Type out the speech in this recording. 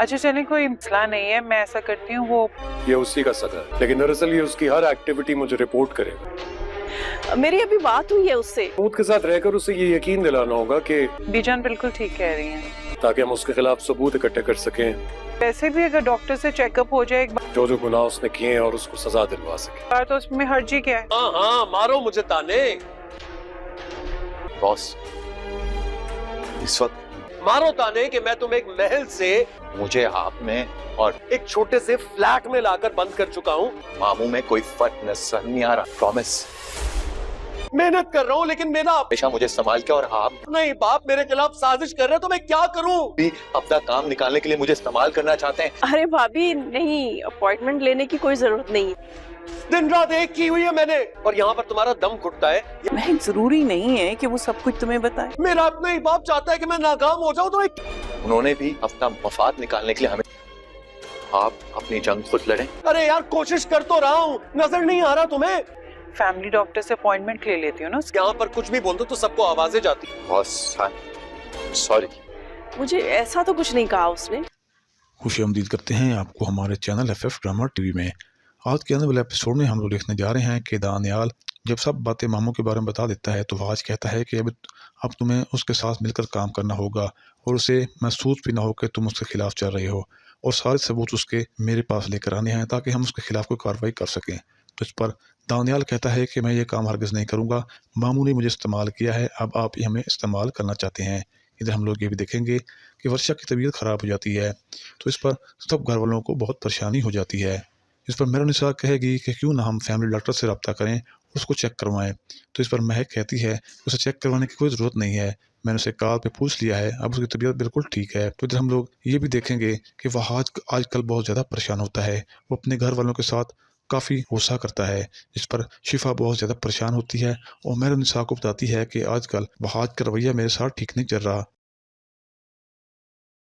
अच्छा चले, कोई मसला नहीं है, मैं ऐसा करती हूँ, वो ये उसी का सगा है, लेकिन दरअसल ये उसकी हर एक्टिविटी मुझे रिपोर्ट करेगा। मेरी अभी बात हुई है उससे। महमूद के साथ रहकर उसे ये यकीन दिलाना होगा कि बीजान बिल्कुल ठीक कह रही हैं, ताकि हम उसके खिलाफ सबूत इकट्ठे कर सकें, वैसे भी अगर डॉक्टर से चेकअप हो जाए एक जो जो गुनाह उसने किए हैं, और उसको सजा दिलवा सके। बार, तो उसमें हर्जी क्या है? हाँ हाँ, मारो मुझे ताने। बॉस, इस वक्त मारो ताने कि मैं तुम्हें एक महल से मुझे आप में और एक छोटे से फ्लैट में लाकर बंद कर चुका हूँ। मामू में कोई फर्क नजर नहीं आ रहा। प्रॉमिस, मेहनत कर रहा हूँ, लेकिन मेरा हमेशा मुझे संभाल के, और आप नहीं बाप मेरे खिलाफ साजिश कर रहे हैं, तो मैं क्या करूँ? भी अपना काम निकालने के लिए मुझे इस्तेमाल करना चाहते हैं। अरे भाभी नहीं, अपॉइंटमेंट लेने की कोई जरूरत नहीं है। दिन रात एक की हुई है मैंने, और यहाँ पर तुम्हारा दम घुटता है। महक, जरूरी नहीं है कि वो सब कुछ तुम्हें बताए। मेरा अपना ही बाप चाहता है कि मैं नाकाम हो जाऊँ, तो उन्होंने भी अपना मफाद निकालने के लिए हमें, आप अपनी जंग खुद लड़ें। अरे यार कोशिश कर तो रहा हूँ, नजर नहीं आ रहा तुम्हें? फैमिली डॉक्टर से अपॉइंटमेंट ले लेती हूँ ना। यहाँ पर कुछ भी बोल दो तो सबको आवाजें जाती। Boss, sorry. मुझे ऐसा तो कुछ नहीं कहा उसने। खुशामदीद करते हैं आपको हमारे चैनल FF ड्रामा टीवी में। आज के आने वाले एपिसोड में हम लोग देखने जा रहे हैं कि दानियाल जब सब बातें मामू के बारे में बता देता है, तो वाज कहता है कि अब तुम्हें उसके साथ मिलकर काम करना होगा, और उसे महसूस भी ना हो कि तुम उसके खिलाफ चल रहे हो, और सारे सबूत उसके मेरे पास लेकर आने हैं ताकि हम उसके खिलाफ कोई कार्रवाई कर सकें। तो इस पर दानियाल कहता है कि मैं ये काम हरगिज़ नहीं करूँगा, मामू ने मुझे इस्तेमाल किया है, अब आप ही हमें इस्तेमाल करना चाहते हैं। इधर हम लोग ये भी देखेंगे कि वर्षा की तबीयत ख़राब हो जाती है, तो इस पर सब घर वालों को बहुत परेशानी हो जाती है। इस पर मेहरुनिसा कहेगी कि क्यों ना हम फैमिली डॉक्टर से रब्ता करें, उसको चेक करवाएं। तो इस पर महक कहती है उसे चेक करवाने की कोई ज़रूरत नहीं है, मैंने उसे कॉल पे पूछ लिया है, अब उसकी तबीयत बिल्कुल ठीक है। तो इधर हम लोग ये भी देखेंगे कि वह आजकल बहुत ज़्यादा परेशान होता है, वो अपने घर वालों के साथ काफ़ी गुस्सा करता है, जिस पर शिफा बहुत ज़्यादा परेशान होती है और मेहरुनिसा को बताती है कि आजकल वहाज का रवैया मेरे साथ ठीक नहीं चल रहा,